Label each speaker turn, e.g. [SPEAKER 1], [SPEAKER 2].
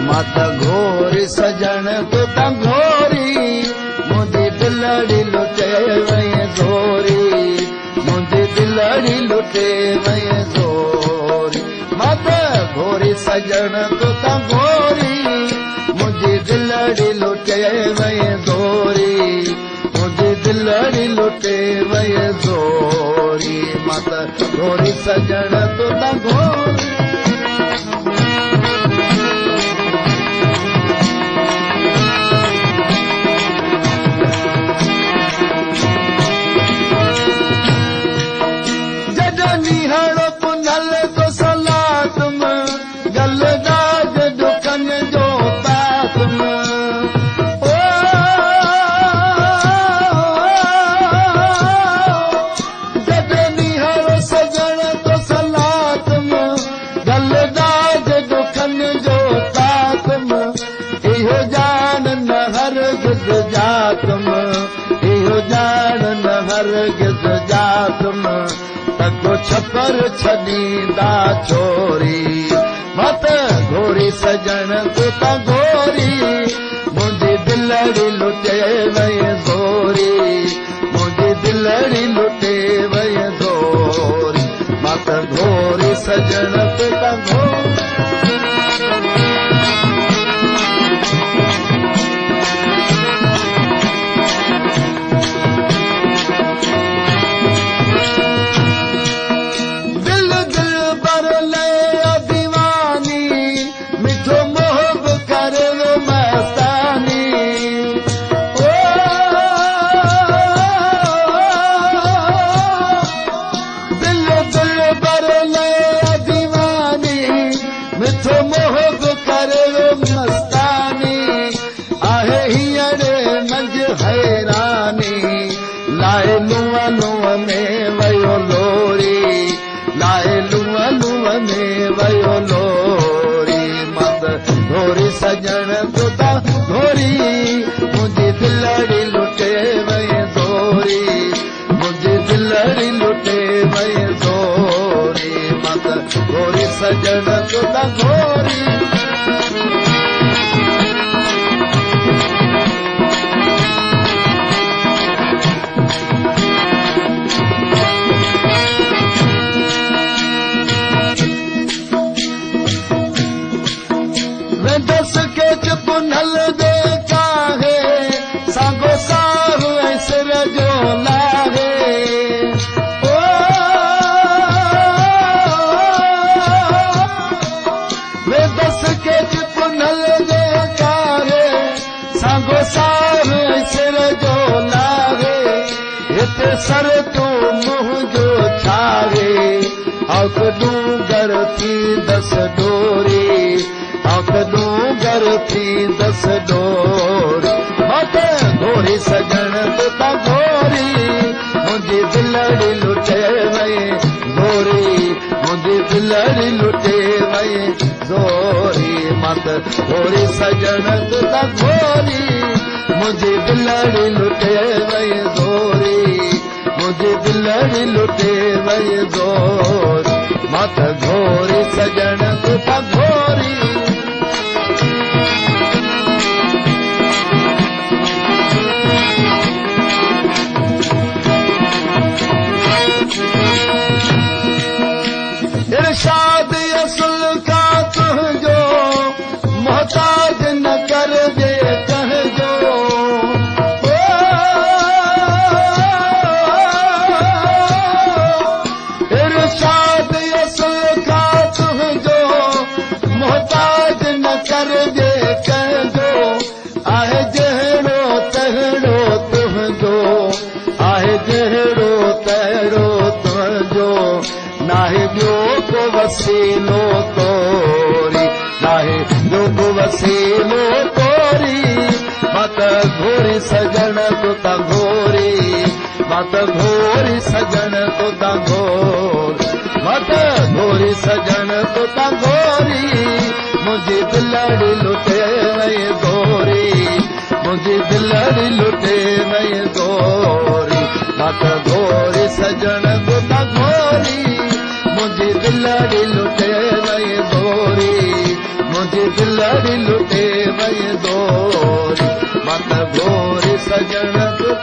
[SPEAKER 1] मत घोरी सजन तू त घोरी मुंहिंजी दिलड़ी लुटे वई ज़ोरी मुंहिंजी दिलड़ी लुटे वई ज़ोरी मत घोरी सजन तू त घोरी मुंहिंजी दिलड़ी लुटे वई ज़ोरी मुंहिंजी दिलड़ी लुटे वई ज़ोरी मत घोरी सजन तू त घोरी छपर छॾींदा छोरी मत घोरी सजन तू त घोरी मुंहिंजी दिलड़ी लुटे वई ज़ोरी मुंहिंजी दिलड़ी लुटे वई ज़ोरी मत घोरी सजन तू त घोरी सजन तू त घोरी मुंहिंजी दिलड़ी लुटे वई ज़ोरी मुंहिंजी दिलड़ी लुटे वई ज़ोरी मत घोरी सजन तू त घोरी सर तू मुंहिंजो छावे अखियूं घर थी दस डोरी अखियूं घर थी दस डोरी मत घोरी सजन तू त घोरी मुंहिंजी दिलड़ी लुटे वई ज़ोरी मुंहिंजी दिलड़ी लुटे वई ज़ोरी मत घोरी सजन तू त घोरी मुंहिंजी दिलड़ी लुटे वई ज़ोरी मुंहिंजी दिलड़ी लुटे वई ज़ोरी मत घोरी सजन तू त घोरी इरशाद असुल का तुंहिंजो मोहताज न कर जे कहजो वसीलो तोरी नाहे ॿियो वसीलो तोरी मत घोरी सजन तू त घोरी मत घोरी सजन तू त घोरी मत घोरी सजन तू त घोरी मुंहिंजी दिलड़ी लुटे वई ज़ोरी मुंहिंजी दिलड़ी लुटे वई ज़ोरी मत घोरी सजन तू त घोरी मुंहिंजी दिलड़ी लुटे वई ज़ोरी मुंहिंजी दिलड़ी लुटे वई दोरी मत घोरी सजन तू